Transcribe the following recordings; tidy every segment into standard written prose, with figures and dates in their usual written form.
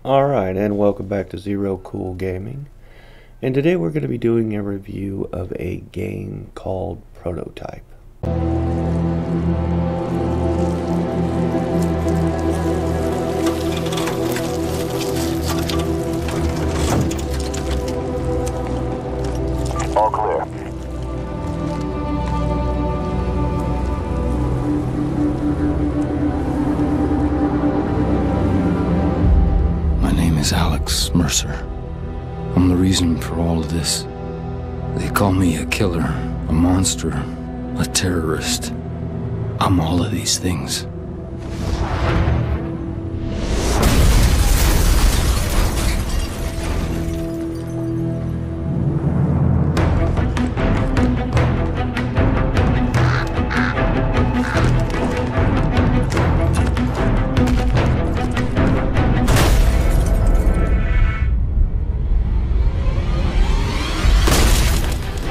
Alright, and welcome back to Zero Cool Gaming. And today we're going to be doing a review of a game called Prototype. All clear. My name is Alex Mercer. I'm the reason for all of this. They call me a killer, a monster, a terrorist. I'm all of these things.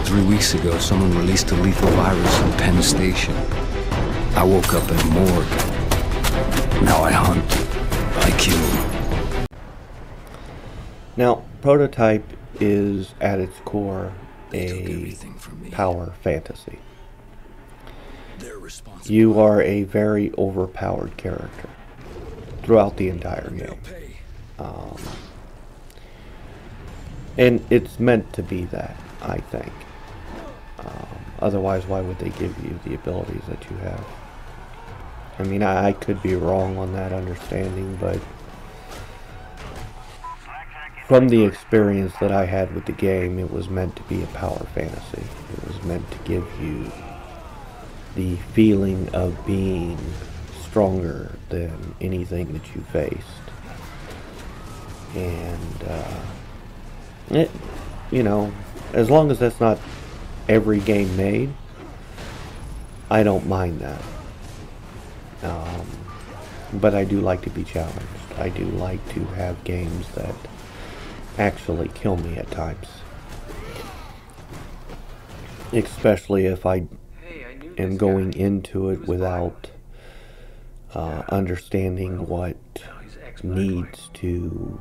3 weeks ago, someone released a lethal virus in Penn Station. I woke up in a morgue. Now I hunt. I kill. Now, Prototype is, at its core, a power fantasy. You are a very overpowered character throughout the entire game. And it's meant to be that, I think. Otherwise, why would they give you the abilities that you have? I mean, I could be wrong on that understanding, but from the experience that I had with the game, it was meant to be a power fantasy. It was meant to give you the feeling of being stronger than anything that you faced. And, you know, as long as that's not every game made, I don't mind that. But I do like to be challenged. I do like to have games that actually kill me at times. Especially if I am going into it without understanding what needs to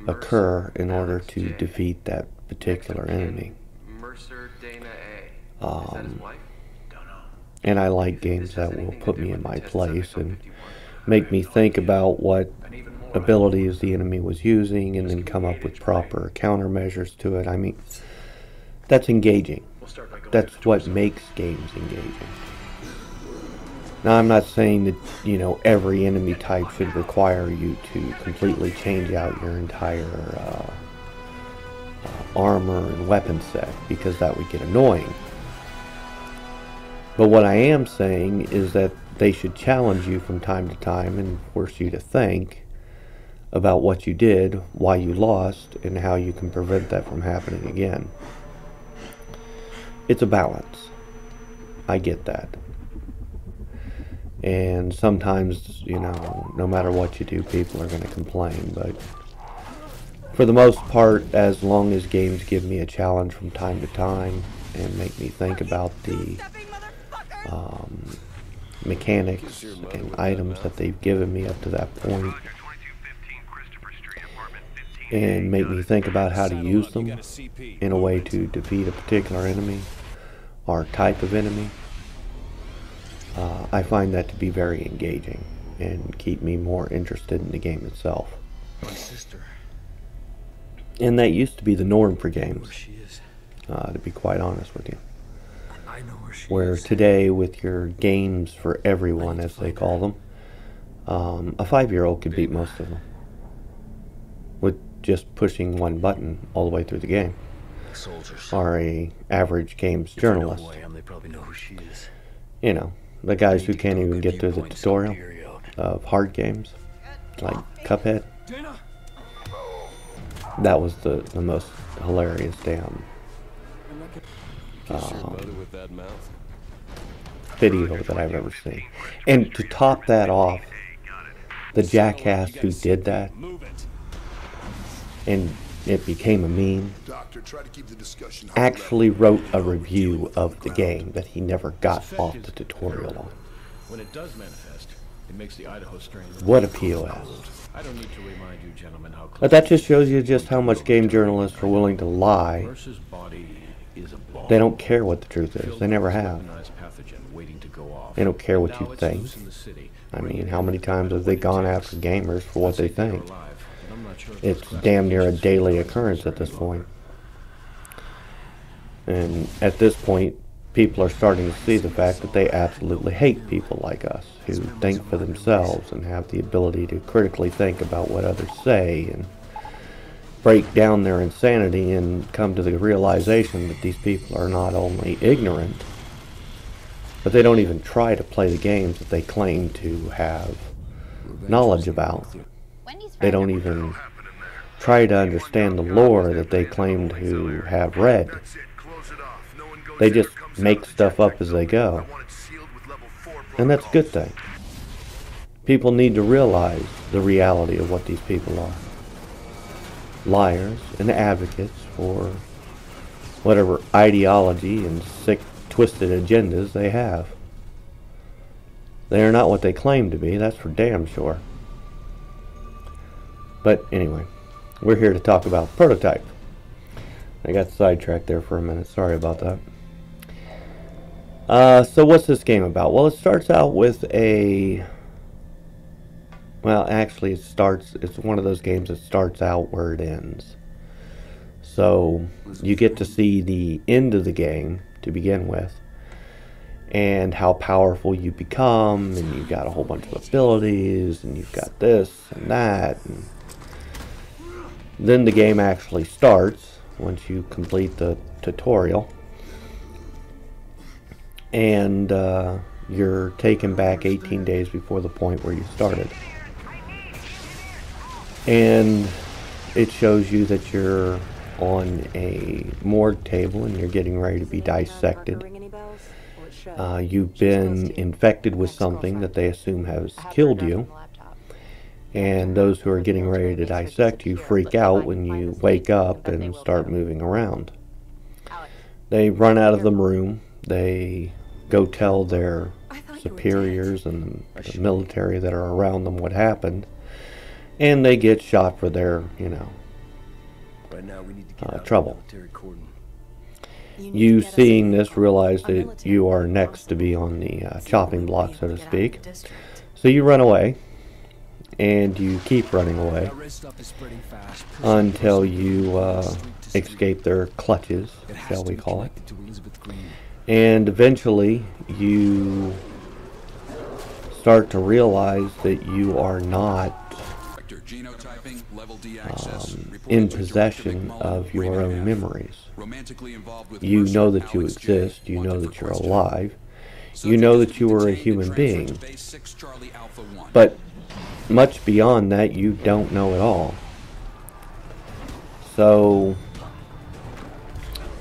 occur in order to defeat that particular enemy. And I like games that will put me in my place and make me think about what abilities the enemy was using and then come up with proper countermeasures to it. I mean, that's engaging. That's what makes games engaging. Now, I'm not saying that, you know, every enemy type should require you to completely change out your entire armor and weapon set, because that would get annoying. But what I am saying is that they should challenge you from time to time and force you to think about what you did, why you lost, and how you can prevent that from happening again. It's a balance. I get that. And sometimes, you know, no matter what you do, people are going to complain. But for the most part, as long as games give me a challenge from time to time and make me think about the mechanics and items that they've given me up to that point, and make me think about how to use them in a way to defeat a particular enemy or type of enemy, I find that to be very engaging and keep me more interested in the game itself. And that used to be the norm for games, to be quite honest with you. Where today, with your games for everyone, as they call them, a 5-year-old could beat most of them with just pushing one button all the way through the game. Or a average games journalist. You know, the guys who can't even get through the tutorial of hard games, like Cuphead. That was the most hilarious damn video that I've ever seen. And to top that off, the jackass who did that, and it became a meme, actually wrote a review of the game that he never got off the tutorial on. What a POS. But that just shows you just how much game journalists are willing to lie. They don't care what the truth is. They never have. They don't care what you think. I mean, how many times have they gone after gamers for what they think? It's damn near a daily occurrence at this point. And at this point, people are starting to see the fact that they absolutely hate people like us, who think for themselves and have the ability to critically think about what others say and break down their insanity and come to the realization that these people are not only ignorant, but they don't even try to play the games that they claim to have knowledge about. They don't even try to understand the lore that they claim to have read. They just make stuff up as they go. And that's a good thing. People need to realize the reality of what these people are. Liars and advocates for whatever ideology and sick, twisted agendas they have. They are not what they claim to be, that's for damn sure. But anyway, we're here to talk about Prototype. I got sidetracked there for a minute, sorry about that. So what's this game about? Well, it starts out with a... Well, actually it's one of those games that starts out where it ends. So you get to see the end of the game to begin with, and how powerful you become, and you've got a whole bunch of abilities, and you've got this and that, and then the game actually starts once you complete the tutorial. And you're taken back 18 days before the point where you started. And it shows you that you're on a morgue table and you're getting ready to be dissected. You've been infected with something that they assume has killed you. And those who are getting ready to dissect you freak out when you wake up and start moving around. They run out of the room. They go tell their superiors and the military that are around them what happened, and they get shot for their, trouble. You, seeing this, realize that you are next to be on the chopping block, so to speak. So you run away, and you keep running away until you escape their clutches, shall we call it. And eventually you start to realize that you are not in possession of your own memories. You know that you exist, you know that you're alive, you know that you are a human being, but much beyond that you don't know at all. So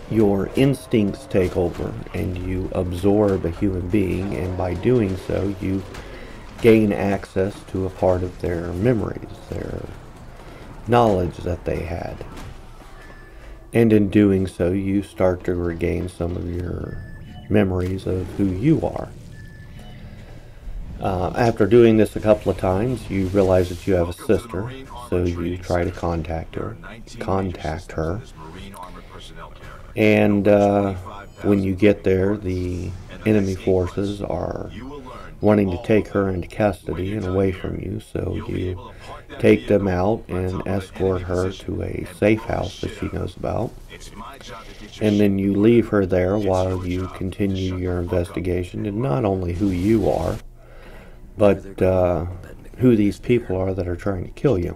your instincts take over and you absorb a human being, and by doing so you gain access to a part of their memories, their knowledge that they had. And in doing so you start to regain some of your memories of who you are. After doing this a couple of times, you realize that you have a sister, so you try to contact her. And when you get there, the enemy forces are wanting to take her into custody and away from you, so you take them out and escort her to a safe house that she knows about. And then you leave her there while you continue your investigation into not only who you are, but who these people are that are trying to kill you.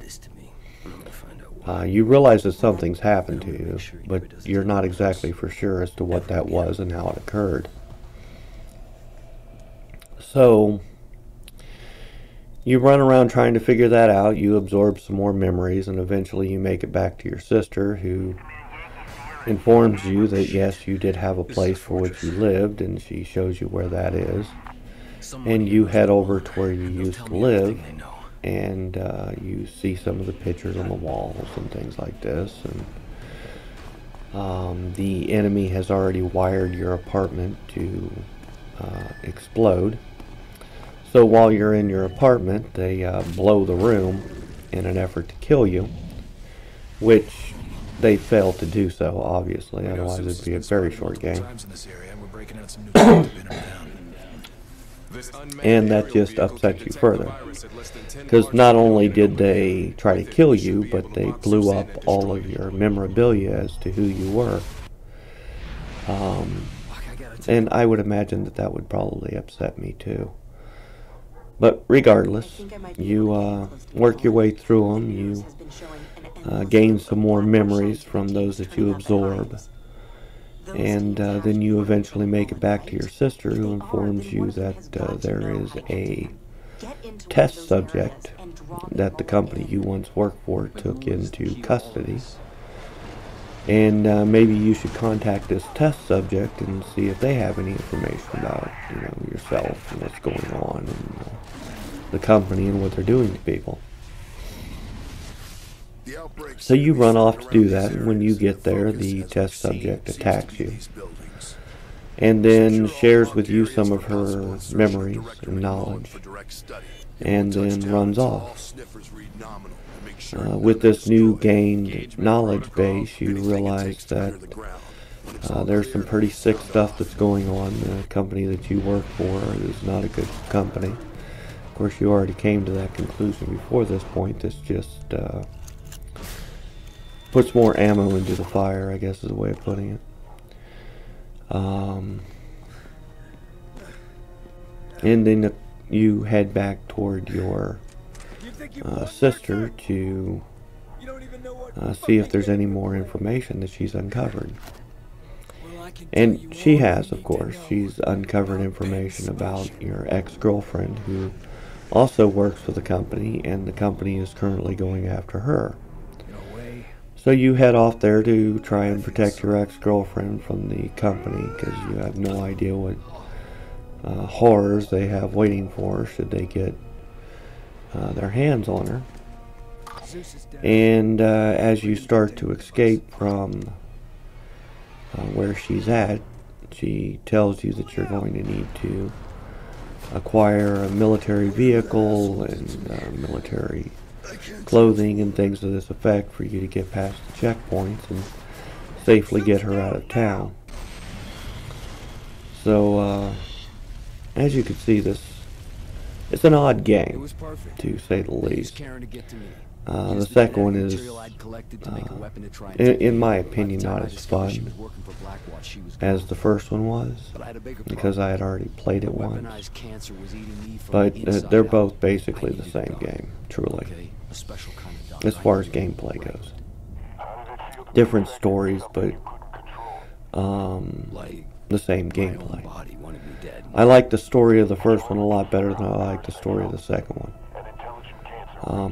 You realize that something's happened to you, but you're not exactly for sure as to what that was and how it occurred. So you run around trying to figure that out. You absorb some more memories, and eventually you make it back to your sister, who informs you that yes, you did have a place for which you lived, and she shows you where that is. And you head over to where you used to live, and you see some of the pictures on the walls and things like this. And the enemy has already wired your apartment to explode. So while you're in your apartment, they blow the room in an effort to kill you, which they failed to do so, obviously, otherwise it'd be a very short game. And that just upsets you further, because not only did they try to kill you, but they blew up all of your memorabilia as to who you were. And I would imagine that that would probably upset me too. But regardless, you work your way through them, you gain some more memories from those that you absorb, and then you eventually make it back to your sister, who informs you that there is a test subject that the company you once worked for took into custody. And maybe you should contact this test subject and see if they have any information about, yourself and what's going on, and the company and what they're doing to people. So you run off to do that, and when you get there, the test subject attacks you, and then shares with you some of her memories and knowledge, and then runs off. With this new gained knowledge base, you realize that there's some pretty sick stuff that's going on. The company that you work for is not a good company. Of course, you already came to that conclusion before this point. This just puts more ammo into the fire, I guess is a way of putting it. And then you head back toward your sister to see if there's any more information that she's uncovered. And she has, of course. She's uncovered information about your ex-girlfriend, who also works for the company, and the company is currently going after her. So you head off there to try and protect your ex-girlfriend from the company, because you have no idea what horrors they have waiting for her should they get their hands on her. And as you start to escape from where she's at, she tells you that you're going to need to acquire a military vehicle and military clothing and things of this effect for you to get past the checkpoints and safely get her out of town. So as you can see, it's an odd game, to say the least. The second one is, in my opinion, not as fun as the first one was, because I had already played it once. But they're both basically the same game, truly, as far as gameplay goes. Different stories, but the same gameplay. I like the story of the first one a lot better than I like the story of the second one.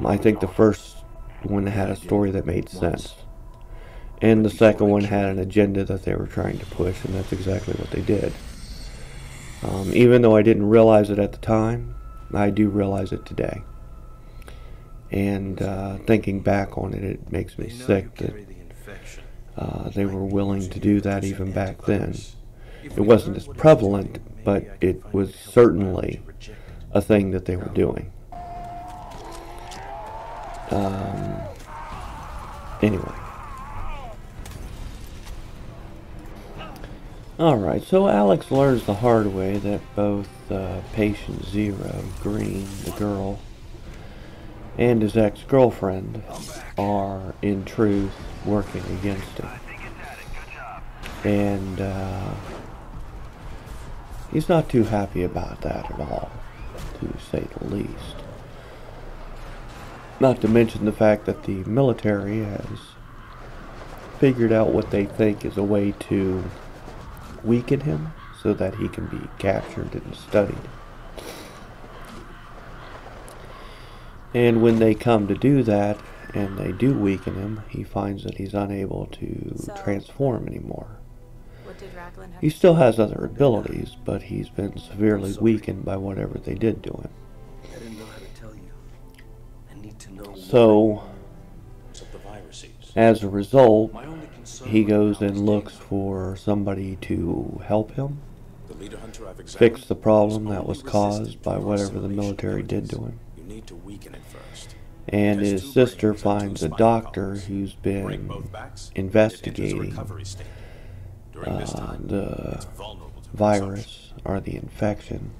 I think the first one had a story that made sense, and the second one had an agenda that they were trying to push, and that's exactly what they did. Even though I didn't realize it at the time, I do realize it today. And thinking back on it, it makes me sick that they were willing to do that even back then. It wasn't as prevalent, but it was certainly a thing that they were doing. Anyway. Alright, so Alex learns the hard way that both Patient Zero, Green, the girl, and his ex-girlfriend are, in truth, working against him. And he's not too happy about that at all, to say the least. Not to mention the fact that the military has figured out what they think is a way to weaken him so that he can be captured and studied. And when they come to do that, and they do weaken him, he finds that he's unable to transform anymore. He still has other abilities, but he's been severely weakened by whatever they did to him. So, as a result, he goes and looks for somebody to help him fix the problem that was caused by whatever the military did to him. And his sister finds a doctor who's been investigating the virus or the infection.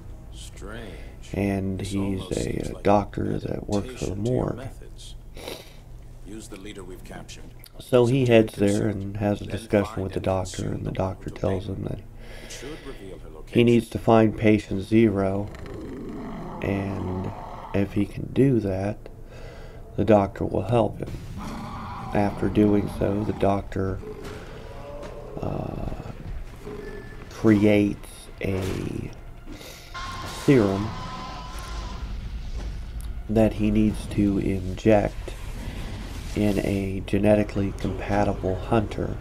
And he's a doctor that works for the morgue. So he heads there and has a discussion with the doctor, and the doctor tells him that he needs to find patient 0, and if he can do that, the doctor will help him. After doing so, the doctor creates a serum that he needs to inject in a genetically compatible hunter,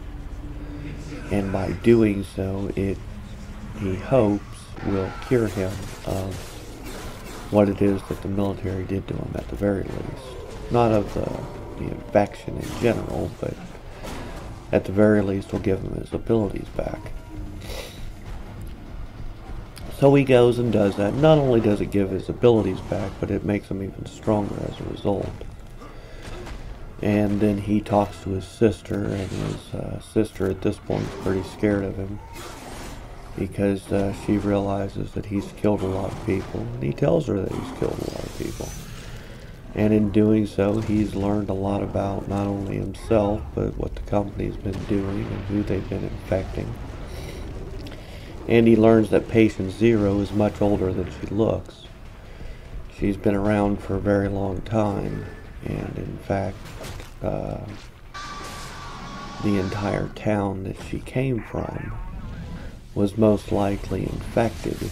and by doing so, he hopes will cure him of what it is that the military did to him at the very least. Not of the infection in general, but at the very least will give him his abilities back. So he goes and does that. Not only does it give his abilities back, but it makes him even stronger as a result. And then he talks to his sister, and his sister at this point is pretty scared of him, because she realizes that he's killed a lot of people, and he tells her that he's killed a lot of people. And in doing so, he's learned a lot about not only himself, but what the company's been doing and who they've been infecting. And he learns that patient 0 is much older than she looks. She's been around for a very long time, and in fact, the entire town that she came from was most likely infected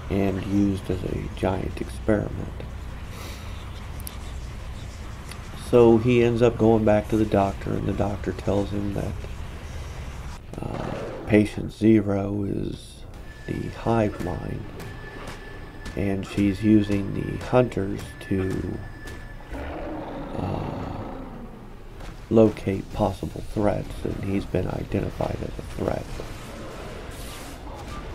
and used as a giant experiment. So he ends up going back to the doctor, and the doctor tells him that patient 0 is the hive mind, and she's using the hunters to locate possible threats, and he's been identified as a threat.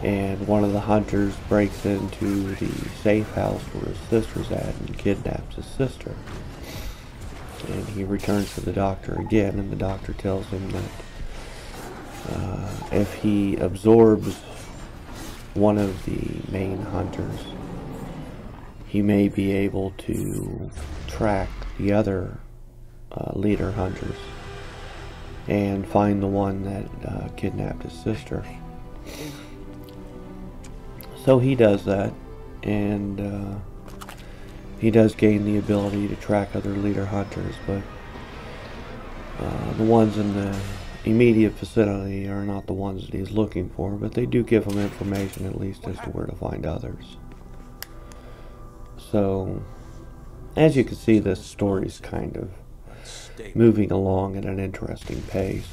And one of the hunters breaks into the safe house where his sister's at and kidnaps his sister. And he returns to the doctor again, and the doctor tells him that if he absorbs one of the main hunters, he may be able to track the other leader hunters and find the one that kidnapped his sister. So he does that, and he does gain the ability to track other leader hunters, but the ones in the immediate vicinity are not the ones that he's looking for, but they do give him information at least as to where to find others. So, as you can see, this story's kind of moving along at an interesting pace.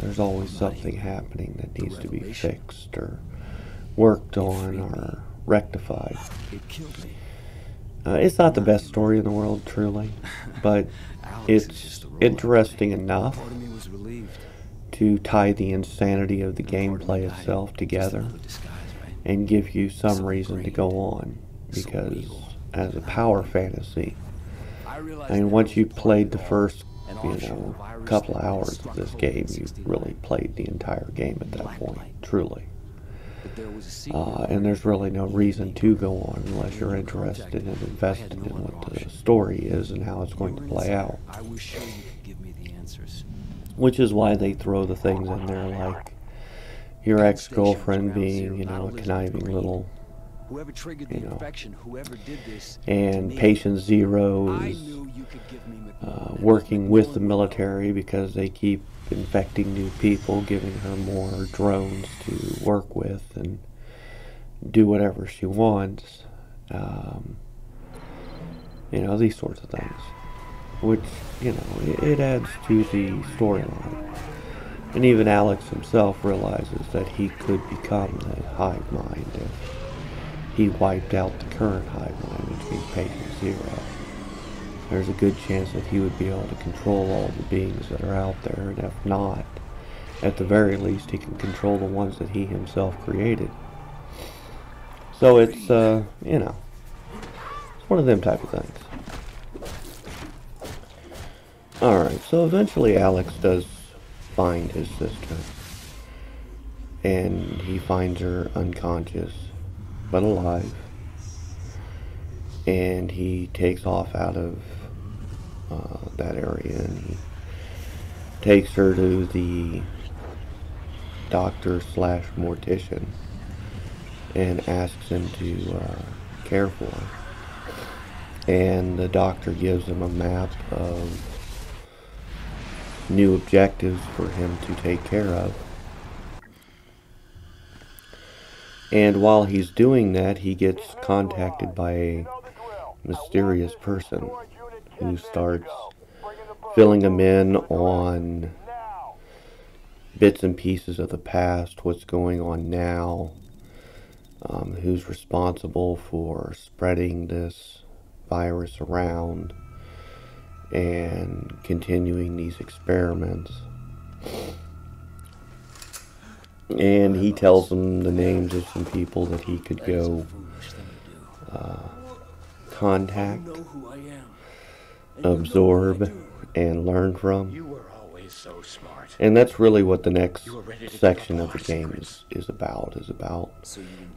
There's always something happening that needs to be fixed or worked on or rectified. It's not the best story in the world, truly, but it's interesting enough to tie the insanity of the gameplay itself together and give you some reason to go on, because as a power fantasy, I mean, once you played the first, couple of hours of this game, you've really played the entire game at that point, truly. And there's really no reason to go on unless you're interested and invested in what the story is and how it's going to play out. Which is why they throw the things in there like your ex-girlfriend being, a conniving little, and patient 0 is working with the military because they keep infecting new people, giving her more drones to work with and do whatever she wants. These sorts of things, which, it adds to the storyline. And even Alex himself realizes that he could become the hive mind if he wiped out the current hive mind, which means patient 0. There's a good chance that he would be able to control all the beings that are out there, and if not, at the very least, he can control the ones that he himself created. So it's, it's one of them type of things. Alright, so eventually Alex does find his sister. And he finds her unconscious, but alive. And he takes off out of that area, and he takes her to the doctor slash mortician and asks him to care for her. And the doctor gives him a map of new objectives for him to take care of. And while he's doing that, he gets contacted by a mysterious person who starts filling him in on bits and pieces of the past, what's going on now, who's responsible for spreading this virus around and continuing these experiments. And he tells them the names of some people that he could go contact, absorb, and learn from. And that's really what the next section of the game is about.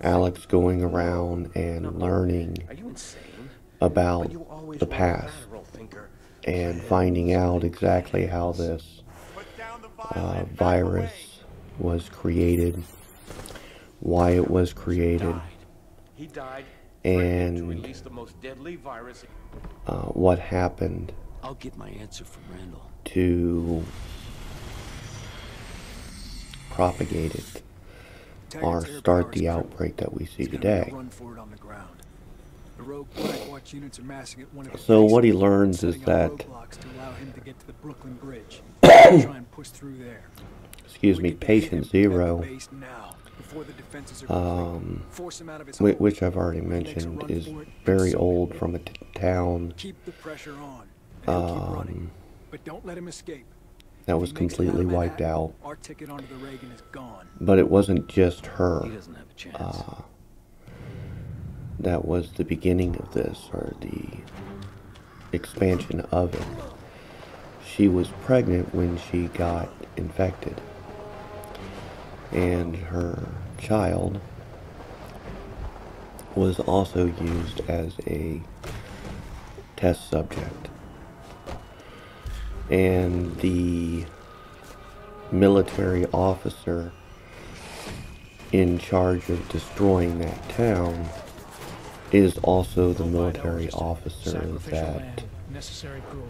Alex going around and learning about the past and finding out exactly how this virus was created, why it was created, and what happened to propagate it or start the outbreak that we see today. So what he learns is that excuse me, Patient Zero, which I've already mentioned, is very old, from a town that was completely wiped out. But it wasn't just her. That was the beginning of this, or the expansion of it. She was pregnant when she got infected, and her child was also used as a test subject. And the military officer in charge of destroying that town is also the military officer that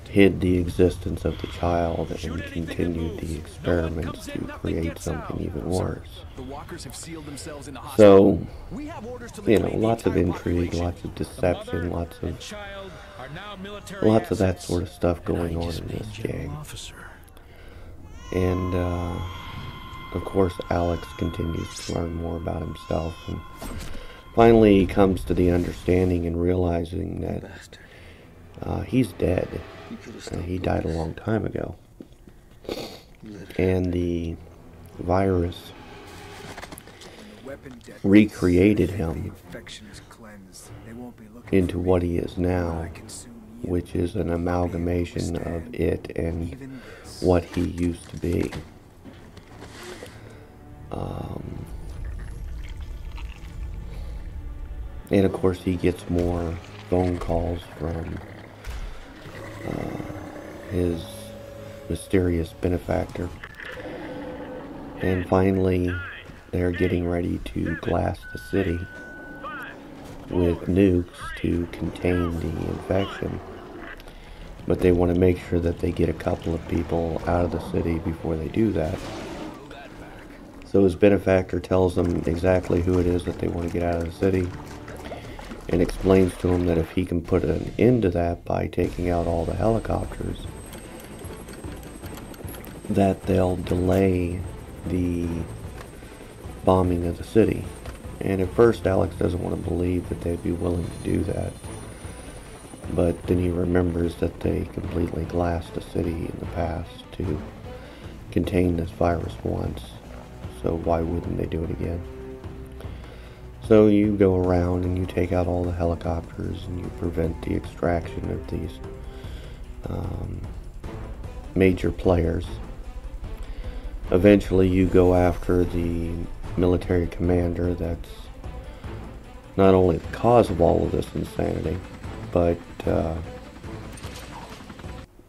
hid the existence of the child and continued the experiments to create something even worse. So, you know, lots of intrigue, lots of deception, lots of that sort of stuff going on in this game. And, of course, Alex continues to learn more about himself, and finally he comes to the understanding and realizing that he's dead. He died a long time ago. And the virus recreated him into what he is now, which is an amalgamation of it and what he used to be. And of course he gets more phone calls from his mysterious benefactor. And finally they're getting ready to blast the city with nukes to contain the infection. But they want to make sure that they get a couple of people out of the city before they do that. So his benefactor tells them exactly who it is that they want to get out of the city, and explains to him that if he can put an end to that by taking out all the helicopters, that they'll delay the bombing of the city. And at first Alex doesn't want to believe that they'd be willing to do that, but then he remembers that they completely glassed a city in the past to contain this virus once, so why wouldn't they do it again? So you go around and you take out all the helicopters and you prevent the extraction of these major players. Eventually you go after the military commander that's not only the cause of all of this insanity, but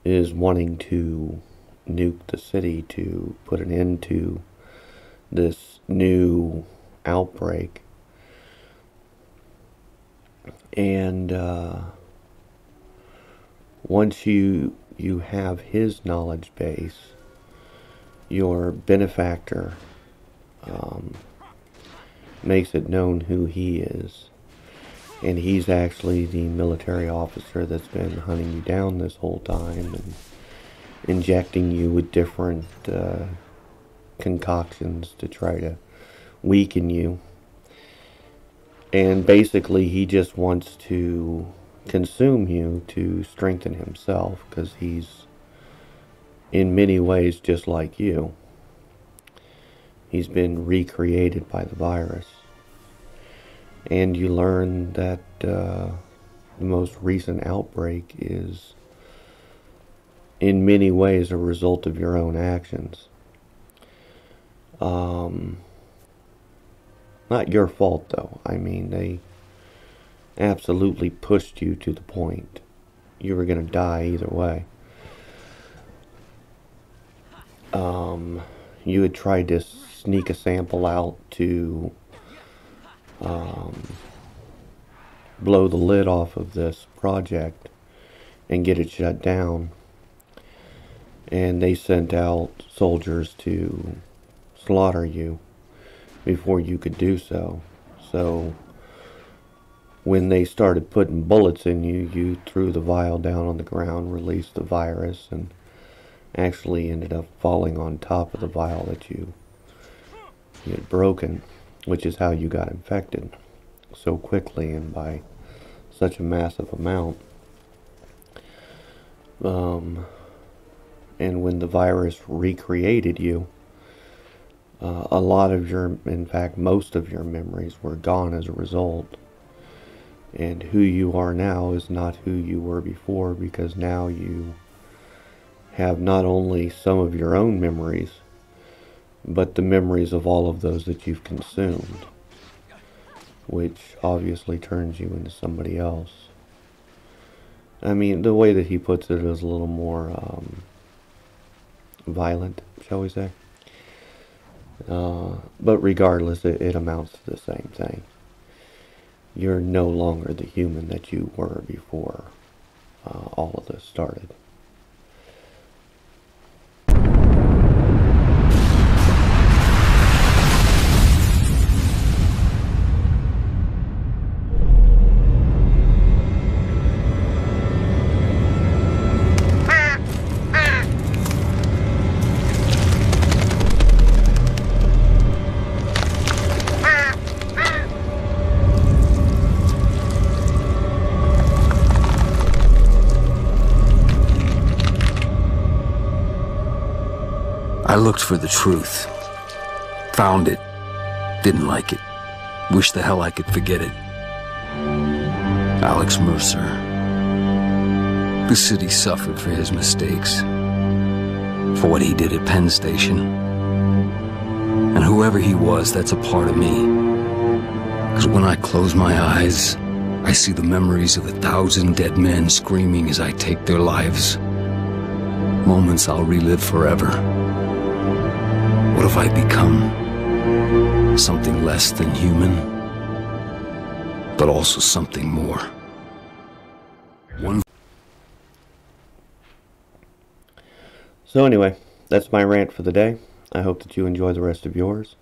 is wanting to nuke the city to put an end to this new outbreak. And once you have his knowledge base, your benefactor makes it known who he is. And he's actually the military officer that's been hunting you down this whole time and injecting you with different concoctions to try to weaken you. And basically he just wants to consume you to strengthen himself, because he's in many ways just like you. He's been recreated by the virus. And you learn that the most recent outbreak is in many ways a result of your own actions. Not your fault though. I mean, they absolutely pushed you to the point. You were going to die either way. You had tried to sneak a sample out to blow the lid off of this project and get it shut down. And they sent out soldiers to slaughter you before you could do so. So when they started putting bullets in you, you threw the vial down on the ground, released the virus, and actually ended up falling on top of the vial that you had broken, which is how you got infected so quickly and by such a massive amount. And when the virus recreated you, a lot of your, in fact, most of your memories were gone as a result. And who you are now is not who you were before, because now you have not only some of your own memories, but the memories of all of those that you've consumed, which obviously turns you into somebody else. I mean, the way that he puts it is a little more violent, shall we say. But regardless, it amounts to the same thing. You're no longer the human that you were before all of this started. I looked for the truth. Found it. Didn't like it. Wish the hell I could forget it. Alex Mercer. The city suffered for his mistakes. For what he did at Penn Station. And whoever he was, that's a part of me. Because when I close my eyes, I see the memories of 1,000 dead men screaming as I take their lives. Moments I'll relive forever. What have I become? Something less than human, but also something more. So anyway, that's my rant for the day. I hope that you enjoy the rest of yours.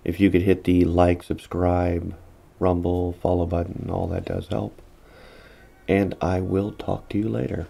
If you could hit the like, subscribe, rumble, follow button, all that does help. And I will talk to you later.